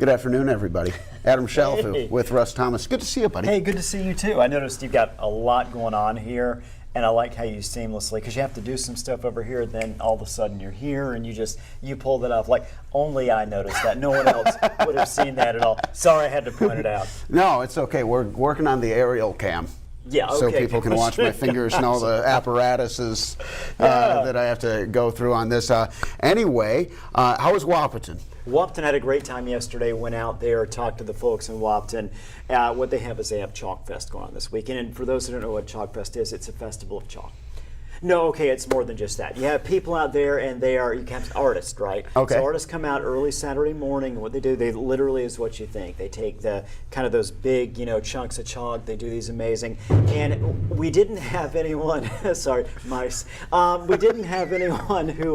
Good afternoon, everybody. Adam Shelfu with Russ Thomas. Good to see you, buddy. Hey, good to see you too. I noticed you've got a lot going on here, and I like how you seamlessly, because you have to do some stuff over here, then all of a sudden you're here, and you pulled it off. Like, only I noticed that. No one else would have seen that at all. Sorry, I had to point it out. No, it's okay. We're working on the aerial cam. Yeah, okay. So people can watch my fingers and all the apparatuses that I have to go through on this. Anyway, how was Wahpeton? Wahpeton had a great time yesterday. Went out there, talked to the folks in Wahpeton. What they have is they have Chalk Fest going on this weekend. And for those who don't know what Chalk Fest is, it's a festival of chalk. No, okay, it's more than just that. You have people out there, and you have artists, right? Okay. So artists come out early Saturday morning, and what they do, they literally is what you think. They take the kind of those big, chunks of chalk. They do these amazing, and we didn't have anyone. Sorry, mice. We didn't have anyone who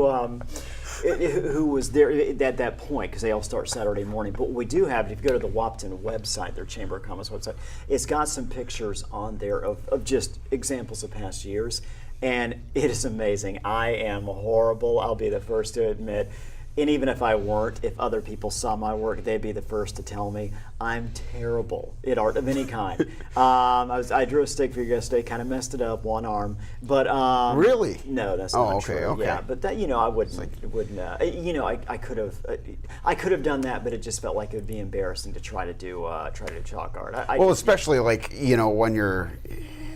was there at that point, because they all start Saturday morning. But what we do have, if you go to the Wahpeton website, their Chamber of Commerce website, it's got some pictures on there of just examples of past years. And it is amazing. I am horrible, I'll be the first to admit. And even if I weren't, if other people saw my work, they'd be the first to tell me I'm terrible at art of any kind. I drew a stick figure yesterday, kind of messed it up, one arm. But really? No, that's not true. Okay. Yeah, but that I wouldn't. I could have done that, but it just felt like it would be embarrassing to try to do chalk art. Especially when you're.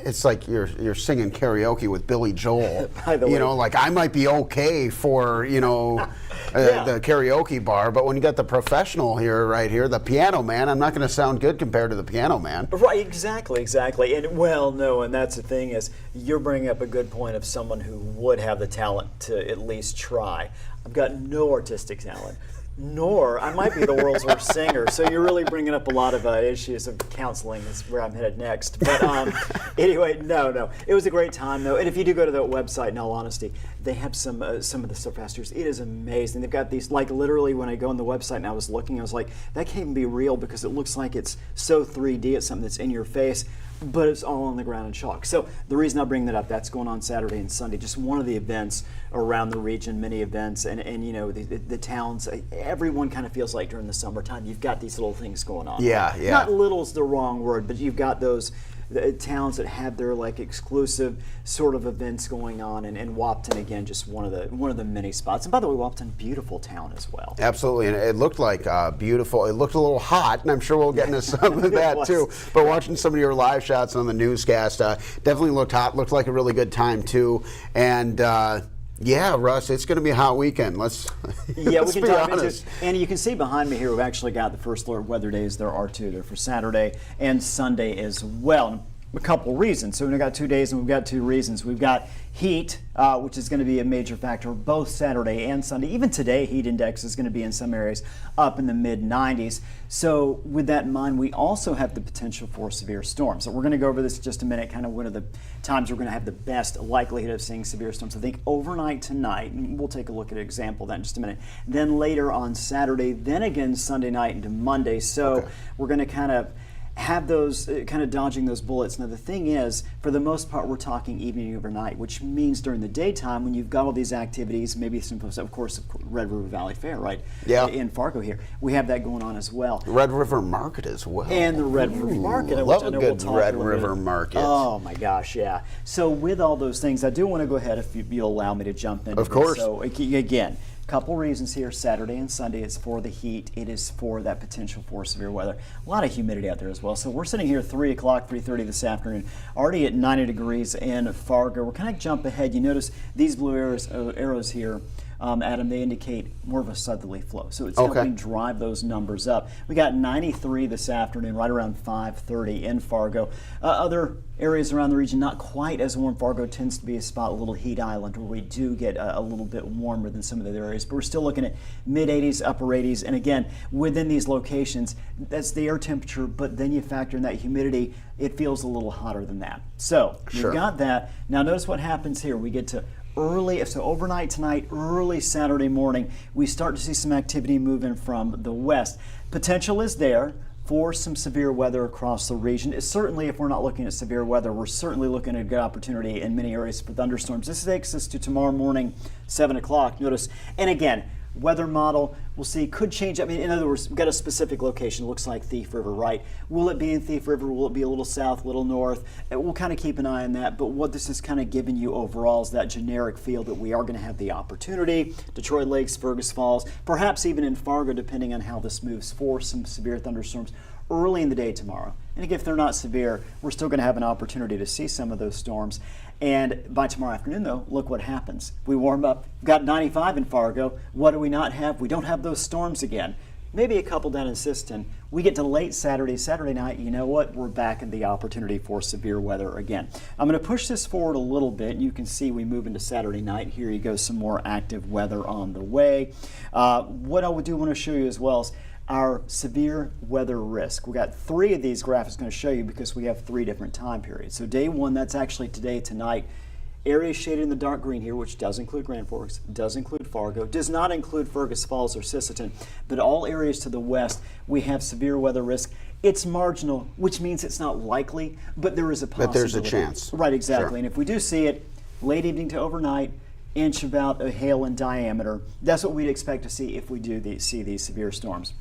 It's like you're singing karaoke with Billy Joel. By the way, like I might be okay for the karaoke bar, but when you got the professional right here, the piano man, I'm not going to sound good compared to the piano man. Right, exactly. And that's the thing is, you're bringing up a good point of someone who would have the talent to at least try. I've got no artistic talent. Nor I might be the world's worst singer, so you're really bringing up a lot of issues of counseling. Is where I'm headed next. But anyway, no, it was a great time though. And if you do go to the website, in all honesty, they have some of the stuff past years. It is amazing. They've got these, like, literally when I go on the website and I was looking, I was like, that can't even be real because it looks like it's so 3D. It's something that's in your face, but it's all on the ground in chalk. So the reason I bring that up, that's going on Saturday and Sunday. Just one of the events around the region, many events, and the towns. Everyone kind of feels like during the summertime you've got these little things going on. Yeah. Not little is the wrong word, but you've got those towns that have their exclusive sort of events going on, and Wahpeton again, just one of the many spots. And by the way, Wahpeton, beautiful town as well. Absolutely, and it looked like beautiful. It looked a little hot, and I'm sure we'll get into some of that too. But watching some of your live shots on the newscast, definitely looked hot. Looked like a really good time too, and. Yeah, Russ, it's going to be a hot weekend. Let's we can be dive honest. into it. And you can see behind me here, we've actually got the first alert weather days. There are two. They're for Saturday and Sunday as well. A couple reasons. So we've got 2 days and we've got two reasons. We've got heat, which is going to be a major factor both Saturday and Sunday. Even today, heat index is going to be in some areas up in the mid-90s. So with that in mind, we also have the potential for severe storms. So we're going to go over this in just a minute, kind of one of the times we're going to have the best likelihood of seeing severe storms. I think overnight tonight, and we'll take a look at an example of that in just a minute. Then later on Saturday, then again Sunday night into Monday. So we're going to kind of have those kind of dodging those bullets. Now the thing is, for the most part, we're talking evening overnight, which means during the daytime when you've got all these activities, maybe some, of course, Red River Valley Fair, right? Yeah. In Fargo here, we have that going on as well. Red River Market as well. And the Red River Market. I love a good Red River Market. Oh my gosh, yeah. So with all those things, I do want to go ahead, if you'll allow me to jump in. Of course. So again, couple reasons here. Saturday and Sunday, it's for the heat. It is for that potential for severe weather. A lot of humidity out there as well. So we're sitting here 3 o'clock, 3:30 this afternoon, already at 90 degrees in Fargo. We're kind of jump ahead. You notice these blue arrows here, Adam, they indicate more of a southerly flow. So it's helping drive those numbers up. We got 93 this afternoon, right around 5:30 in Fargo. Other areas around the region, not quite as warm. Fargo tends to be a spot, a little heat island, where we do get a little bit warmer than some of the other areas. But we're still looking at mid-80s, upper 80s. And again, within these locations, that's the air temperature, but then you factor in that humidity, it feels a little hotter than that. So we've got that. Now notice what happens here. We get to early, so overnight tonight, early Saturday morning, we start to see some activity moving from the west. Potential is there for some severe weather across the region. It's certainly, if we're not looking at severe weather, we're certainly looking at a good opportunity in many areas for thunderstorms. This takes us to tomorrow morning, 7 o'clock. Notice, and again, Weather model, we'll see, could change. I mean, in other words, we've got a specific location. It looks like Thief River, right? Will it be in Thief River? Will it be a little south, a little north? We'll kind of keep an eye on that. But what this is kind of giving you overall is that generic feel that we are going to have the opportunity. Detroit Lakes, Fergus Falls, perhaps even in Fargo, depending on how this moves, for some severe thunderstorms early in the day tomorrow. And again, if they're not severe, we're still going to have an opportunity to see some of those storms. And by tomorrow afternoon, though, look what happens. We warm up, got 95 in Fargo. What do we not have? We don't have those storms again. Maybe a couple down in Siston. We get to late Saturday night, you know what? We're back in the opportunity for severe weather again. I'm going to push this forward a little bit. You can see we move into Saturday night. Here you go, some more active weather on the way. What I do want to show you as well is our severe weather risk. We got 3 of these graphics going to show you because we have 3 different time periods. So day 1, that's actually today, tonight. Areas shaded in the dark green here, which does include Grand Forks, does include Fargo, does not include Fergus Falls or Sisseton, but all areas to the west, we have severe weather risk. It's marginal, which means it's not likely, but there is a possibility. But there's a chance. Right, exactly. Sure. And if we do see it, late evening to overnight, inch about a hail in diameter, that's what we'd expect to see if we do see these severe storms.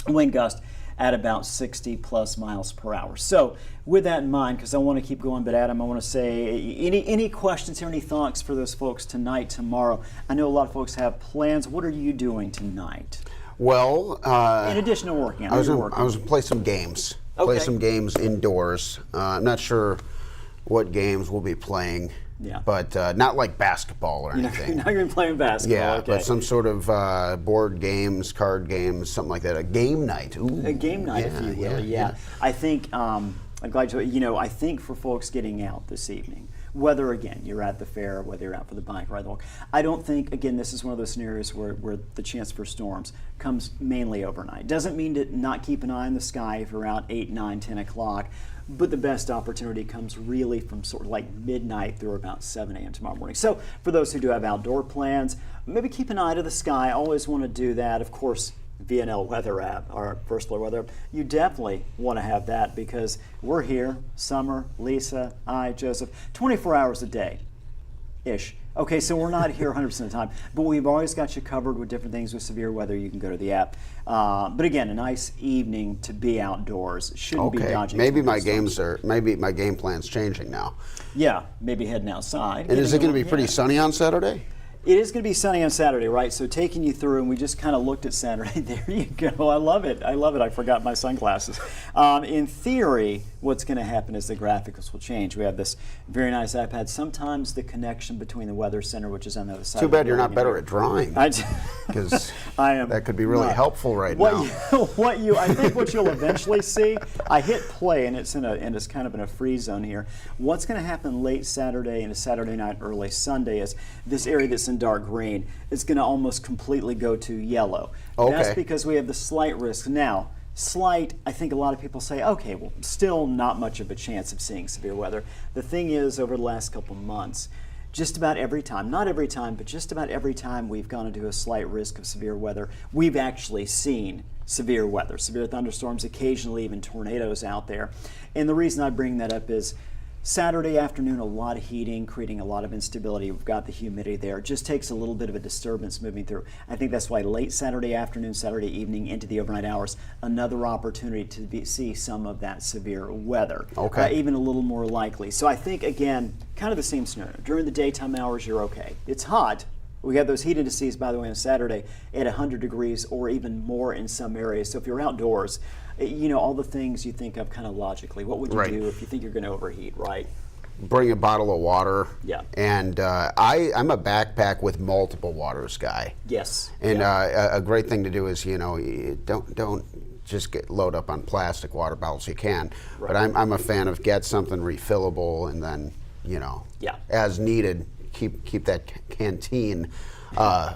Wind gust at about 60 plus miles per hour. So with that in mind, because I want to keep going, but Adam, I want to say, any questions here, any thoughts for those folks tonight, tomorrow? I know a lot of folks have plans. What are you doing tonight? Well, in addition to working, I was going to play some games. Okay. Play some games indoors. I'm not sure what games we'll be playing. Yeah. But not like basketball or anything. Now you're playing basketball. Yeah, okay. but some sort of board games, card games, something like that. A game night. Ooh. A game night, if you will. Yeah. I think I'm glad you. I think for folks getting out this evening, whether again you're at the fair, whether you're out for the bike ride, the walk, I don't think again this is one of those scenarios where the chance for storms comes mainly overnight. Doesn't mean to not keep an eye on the sky if you're out 8, 9, 10 o'clock. But the best opportunity comes really from sort of like midnight through about 7 a.m. tomorrow morning. So for those who do have outdoor plans, maybe keep an eye to the sky. Always want to do that. Of course, VNL weather app, our First Alert weather app, you definitely want to have that because we're here, Summer, Lisa, I, Joseph, 24 hours a day-ish. Okay, so we're not here 100% of the time, but we've always got you covered with different things with severe weather. You can go to the app. But again, a nice evening to be outdoors. Shouldn't be dodging. Maybe my game plan's changing now. Yeah, maybe heading outside. And is it going to be pretty sunny on Saturday? It is going to be sunny on Saturday, right? So taking you through, and we just kind of looked at Saturday. There you go. I love it. I love it. I forgot my sunglasses. In theory, what's going to happen is the graphics will change. We have this very nice iPad. Sometimes the connection between the Weather Center, which is on the other side. Too bad you're not better at drawing. Because that could be really helpful right now. I think what you'll eventually see, I hit play, and it's kind of in a free zone here. What's going to happen late Saturday into Saturday night, early Sunday is this area that's in dark green is going to almost completely go to yellow. Okay. That's because we have the slight risk. Now, slight, I think a lot of people say, okay, well, still not much of a chance of seeing severe weather. The thing is, over the last couple months, just about every time, not every time, but just about every time we've gone into a slight risk of severe weather, we've actually seen severe weather, severe thunderstorms, occasionally even tornadoes out there. And the reason I bring that up is Saturday afternoon, a lot of heating, creating a lot of instability. We've got the humidity there. It just takes a little bit of a disturbance moving through. I think that's why late Saturday afternoon, Saturday evening into the overnight hours, another opportunity to see some of that severe weather. Okay. Even a little more likely. So I think, again, kind of the same scenario. During the daytime hours, you're okay. It's hot. We got those heat indices, by the way, on Saturday at 100 degrees or even more in some areas. So if you're outdoors, all the things you think of kind of logically. What would you do if you think you're going to overheat, right? Bring a bottle of water. Yeah. And I'm a backpack with multiple waters guy. Yes. And a great thing to do is, don't just load up on plastic water bottles. You can. Right. But I'm a fan of get something refillable and then, as needed, keep that canteen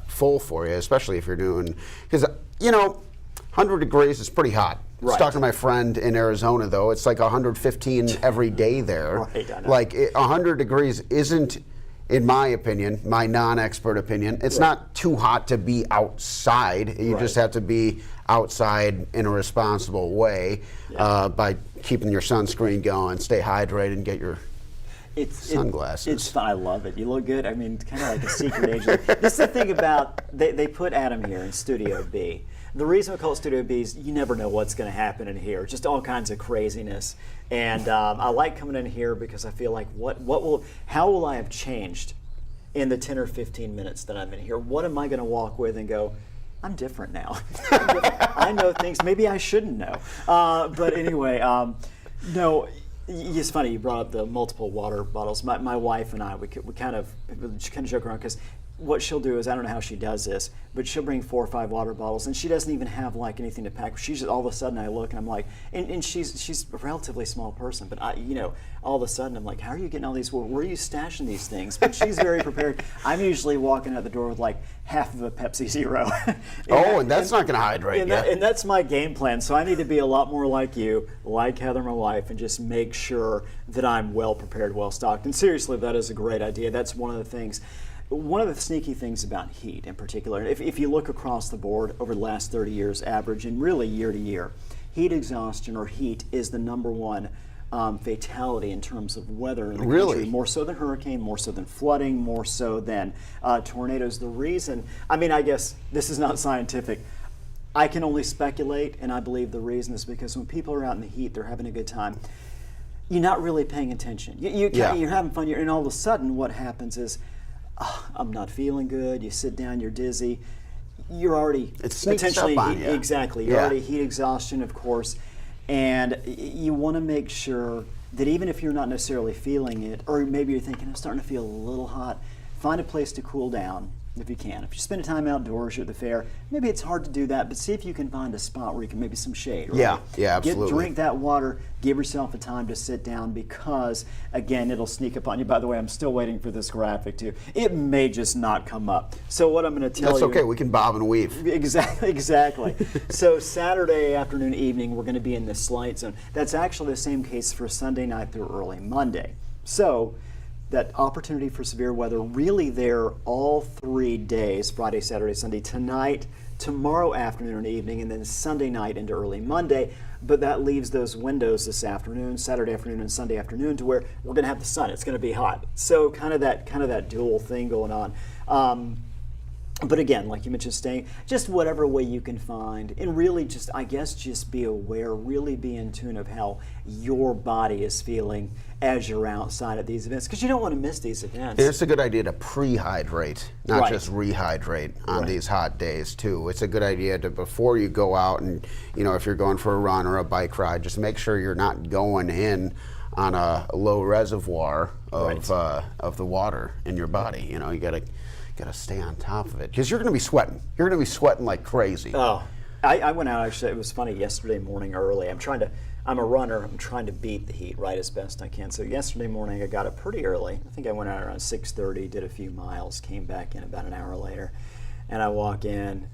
full for you, especially if you're doing, because 100 degrees is pretty hot. I was talking to my friend in Arizona, though. It's like 115 every day there. Right, I know. Like 100 degrees isn't, in my opinion, my non-expert opinion, it's not too hot to be outside. You just have to be outside in a responsible way by keeping your sunscreen going, stay hydrated, and get your sunglasses. It's fun. I love it. You look good. I mean, kind of like a secret agent. This is the thing about, they put Adam here in Studio B. The reason we call it Studio B is you never know what's going to happen in here. Just all kinds of craziness. And I like coming in here because I feel like how will I have changed in the 10 or 15 minutes that I'm in here? What am I going to walk with and go, I'm different now. I know things maybe I shouldn't know. But anyway, no, it's funny you brought up the multiple water bottles. My wife and I, we kind of joke around because what she'll do is, I don't know how she does this, but she'll bring 4 or 5 water bottles, and she doesn't even have like anything to pack. She's just, all of a sudden I look and I'm like, and she's a relatively small person, but all of a sudden I'm like, how are you getting all these? Where are you stashing these things? But she's very prepared. I'm usually walking out the door with like half of a Pepsi Zero. and that's not going to hydrate you. And that's my game plan. So I need to be a lot more like you, like Heather, my wife, and just make sure that I'm well prepared, well stocked. And seriously, that is a great idea. That's one of the things. One of the sneaky things about heat in particular, if you look across the board over the last 30 years average and really year to year, heat exhaustion or heat is the #1 fatality in terms of weather in the country. More so than hurricane, more so than flooding, more so than tornadoes. The reason, I guess this is not scientific. I can only speculate, and I believe the reason is because when people are out in the heat, they're having a good time. You're not really paying attention. You're having fun, and all of a sudden what happens is, I'm not feeling good. You sit down, you're dizzy. You're already potentially exactly. You're already heat exhaustion, of course, and you want to make sure that even if you're not necessarily feeling it, or maybe you're thinking I'm starting to feel a little hot, find a place to cool down if you can. If you spend time outdoors, you're at the fair, maybe it's hard to do that, but see if you can find a spot where you can maybe some shade. Right? Yeah, absolutely. Drink that water, give yourself a time to sit down because, again, it'll sneak up on you. By the way, I'm still waiting for this graphic too. It may just not come up. So what I'm going to tell you... That's okay, we can bob and weave. Exactly. So Saturday afternoon, evening, we're going to be in the slight zone. That's actually the same case for Sunday night through early Monday. So that opportunity for severe weather really there all 3 days, Friday, Saturday, Sunday, tonight, tomorrow afternoon and evening, and then Sunday night into early Monday. But that leaves those windows this afternoon, Saturday afternoon and Sunday afternoon, to where we're going to have the sun. It's going to be hot. So kind of that dual thing going on. But again, like you mentioned, staying just whatever way you can find, and really just, I guess, just be aware, really be in tune of how your body is feeling as you're outside at these events, because you don't want to miss these events. It's a good idea to pre-hydrate, not just rehydrate on these hot days too. It's a good idea to, before you go out and, if you're going for a run or a bike ride, just make sure you're not going in on a low reservoir of the water in your body. You got to stay on top of it because you're going to be sweating. You're going to be sweating like crazy. Oh, I went out, actually. It was funny, yesterday morning early. I'm a runner. I'm trying to beat the heat as best I can. So yesterday morning I got up pretty early. I think I went out around 6:30, did a few miles, came back in about an hour later, and I walk in,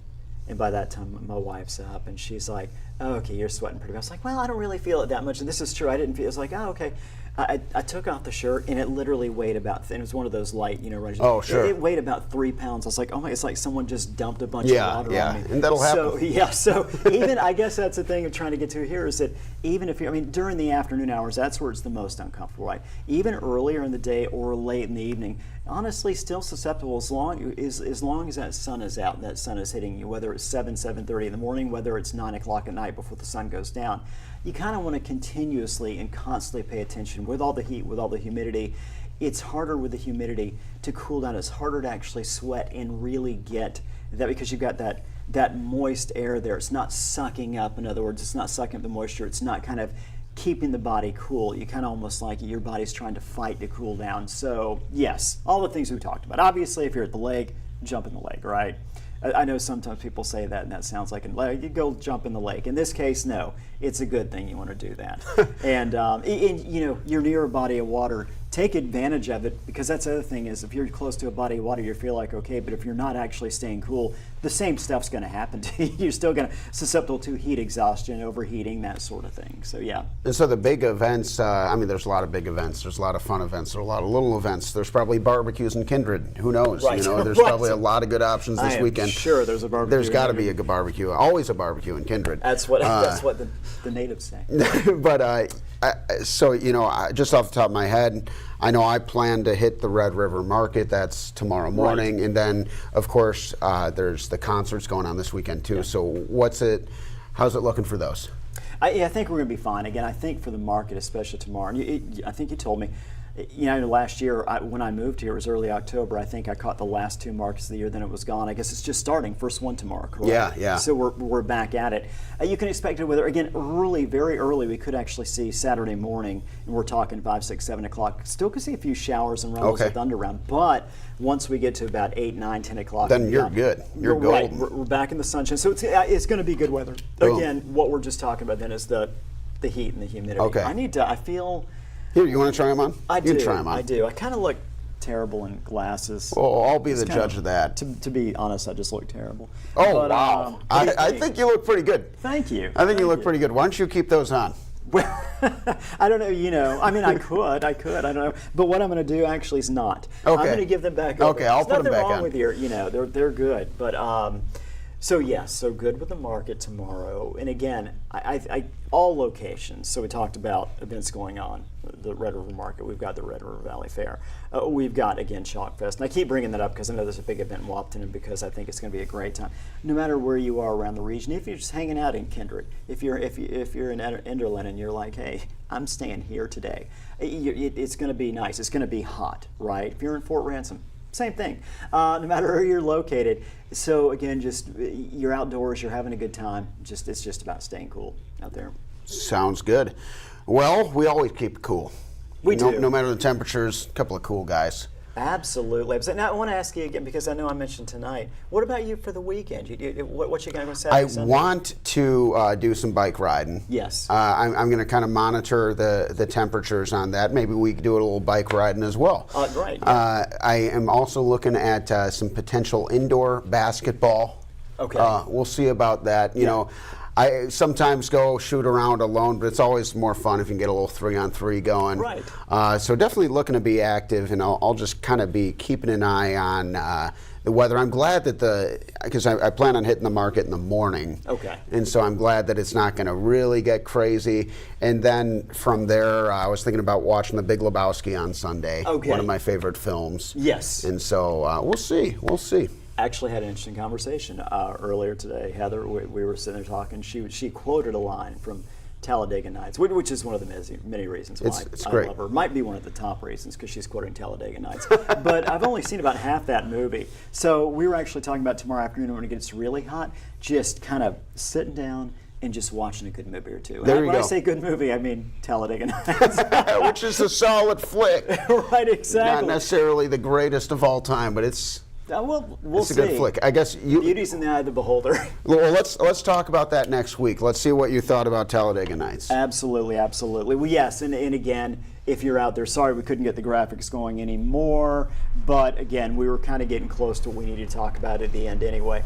and by that time my wife's up, and she's like, "Oh, okay, you're sweating pretty bad." I was like, "Well, I don't really feel it that much," and this is true. I didn't feel. It was like, "Oh, okay." I took off the shirt, and it literally weighed about, and it was one of those light, runners. Oh, sure. It weighed about 3 pounds. I was like, oh my, it's like someone just dumped a bunch of water on me. And that'll happen. So even, I guess that's the thing I'm trying to get to here is that even if during the afternoon hours, that's where it's the most uncomfortable, right? Even earlier in the day or late in the evening, honestly, still susceptible as long as that sun is out and that sun is hitting you, whether it's 7:30 in the morning, whether it's 9 o'clock at night before the sun goes down. You kind of want to continuously and constantly pay attention. With all the heat, with all the humidity, it's harder with the humidity to cool down. It's harder to actually sweat and really get that, because you've got that moist air there. It's not sucking up, in other words, it's not sucking up the moisture. It's not kind of keeping the body cool. You kind of almost like your body's trying to fight to cool down. So yes, all the things we talked about. Obviously, if you're at the lake, jump in the lake, right? I know sometimes people say that, and that sounds like you go jump in the lake. In this case, no, it's a good thing you want to do that. And you're near a body of water. Take advantage of it, because that's the other thing is if you're close to a body of water, you feel like okay, but if you're not actually staying cool, the same stuff's going to happen to you. You're still going to susceptible to heat exhaustion, overheating, that sort of thing. So yeah. And so the big events, there's a lot of big events. There's a lot of fun events. There's a lot of little events. There's probably barbecues and Kindred. Who knows? Right. There's probably a lot of good options this weekend. Sure, there's a barbecue. There's got to be a good barbecue. Always a barbecue in Kindred. That's what the natives say. But just off the top of my head, I know I plan to hit the Red River Market. That's tomorrow morning. Right. And then, of course, there's the concerts going on this weekend, too. So how's it looking for those? I think we're going to be fine. Again, I think for the market, especially tomorrow, and I think you told me, last year when I moved here, it was early October. I think I caught the last 2 markets of the year, then it was gone. I guess it's just starting. First one tomorrow, correct? Yeah. So we're back at it. You can expect it weather. Again, very early, we could actually see Saturday morning, and we're talking 5, 6, 7 o'clock. Still could see a few showers and rumbles of thunder around, but once we get to about 8, 9, 10 o'clock, then you're good. You're golden. Right. We're back in the sunshine. So it's going to be good weather. Boom. Again, what we're just talking about then is the heat and the humidity. Okay. I feel... Here, you want to try them on? I do. You can try them on. I do. I kind of look terrible in glasses. Well, I'll be the judge of that. To be honest, I just look terrible. Oh, but, wow. I think you look pretty good. Thank you. I think you look pretty good. Why don't you keep those on? Well, I don't know, I mean, I could, I don't know. But what I'm going to do actually is not. Okay. I'm going to give them back over. Okay, I'll put them back on. There's nothing wrong with they're good. But, so yes, so good with the market tomorrow. And again, I all locations. So we talked about events going on, the Red River Market. We've got the Red River Valley Fair. We've got, again, Chalk Fest. And I keep bringing that up because I know there's a big event in Wapton and because I think it's going to be a great time. No matter where you are around the region, if you're just hanging out in Kindred, if you're in Enderlin and you're like, hey, I'm staying here today, it's going to be nice. It's going to be hot, right? If you're in Fort Ransom, same thing, no matter where you're located. So again, just you're outdoors, you're having a good time. It's just about staying cool out there. Sounds good. Well, we always keep it cool. We do. No matter the temperatures, a couple of cool guys. Absolutely. Now I want to ask you again because I know I mentioned tonight. What about you for the weekend? What you going to go Saturday? I want to do some bike riding. Yes. I'm going to kind of monitor the temperatures on that. Maybe we could do a little bike riding as well. Right. Yeah. I am also looking at some potential indoor basketball. Okay. We'll see about that. You know, I sometimes go shoot around alone, but it's always more fun if you can get a little 3-on-3 going. Right. So definitely looking to be active, and I'll just kind of be keeping an eye on the weather. I'm glad that because I plan on hitting the market in the morning. Okay. And so I'm glad that it's not going to really get crazy. And then from there, I was thinking about watching The Big Lebowski on Sunday. Okay. One of my favorite films. Yes. And so we'll see. We'll see. Actually had an interesting conversation earlier today. Heather, we were sitting there talking. She quoted a line from Talladega Nights, which is one of the many reasons why it's I great. love her. Might be one of the top reasons because she's quoting Talladega Nights. But I've only seen about half that movie. So we were actually talking about tomorrow afternoon when it gets really hot, just kind of sitting down and just watching a good movie or two. There you when go. I say good movie, I mean Talladega Nights. Which is a solid flick. Right, exactly. Not necessarily the greatest of all time, but it's we'll a see. good flick. I guess Beauty's in the eye of the beholder. Well, let's talk about that next week. Let's see what you thought about Talladega Nights. Absolutely. Well, yes, and again, if you're out there, sorry we couldn't get the graphics going anymore, but again, we were kind of getting close to what we needed to talk about at the end anyway.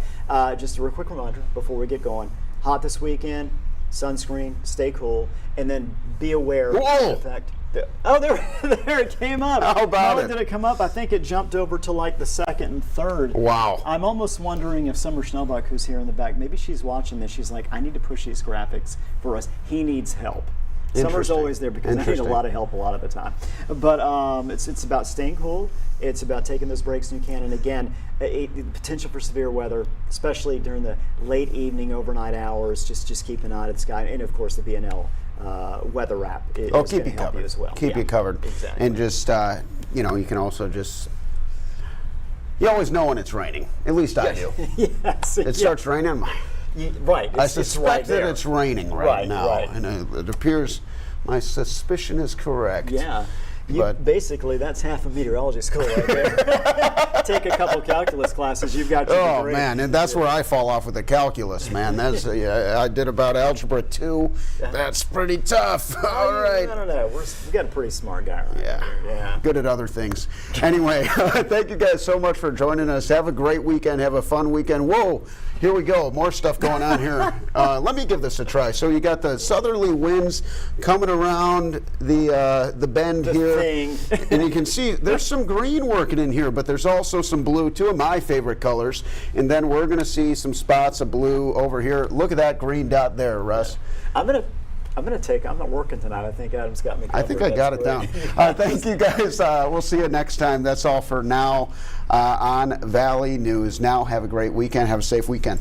Just a real quick reminder before we get going. Hot this weekend, sunscreen, stay cool, and then be aware of the effect. Oh, there it came up. How about Not it? only did it come up, I think it jumped over to like the second and third. Wow. I'm almost wondering if Summer Schnellbuck, who's here in the back, maybe she's watching this. She's like, I need to push these graphics for us. He needs help. Summer's Interesting. always there because I need a lot of help a lot of the time. But it's about staying cool. It's about taking those breaks when you can. And again, potential for severe weather, especially during the late evening, overnight hours. Just keep an eye on the sky. And of course, the BNL weather app is going keep to you help covered. you as well. Keep you covered. Exactly. And just, you can also just, you always know when it's raining. At least I do. Yes. It starts raining. I'm right. I suspect that it's raining right now. Right. And it appears my suspicion is correct. Yeah. But basically, that's half of meteorology school right there. Take a couple calculus classes, you've got your Oh degree. man, and that's where I fall off with the calculus, man. That's I did about algebra 2. That's pretty tough. All right. I don't know. We got a pretty smart guy right Yeah. here. Yeah. Good at other things. Anyway, thank you guys so much for joining us. Have a great weekend. Have a fun weekend. Whoa, here we go. More stuff going on here. Let me give this a try. So you got the southerly winds coming around the bend here. And you can see there's some green working in here, but there's also some blue, two of my favorite colors. And then we're going to see some spots of blue over here. Look at that green dot there, Russ. I'm going to I'm not working tonight. I think Adam's got me covered. I think I got it down. Thank you, guys. We'll see you next time. That's all for now on Valley News. Now, have a great weekend. Have a safe weekend.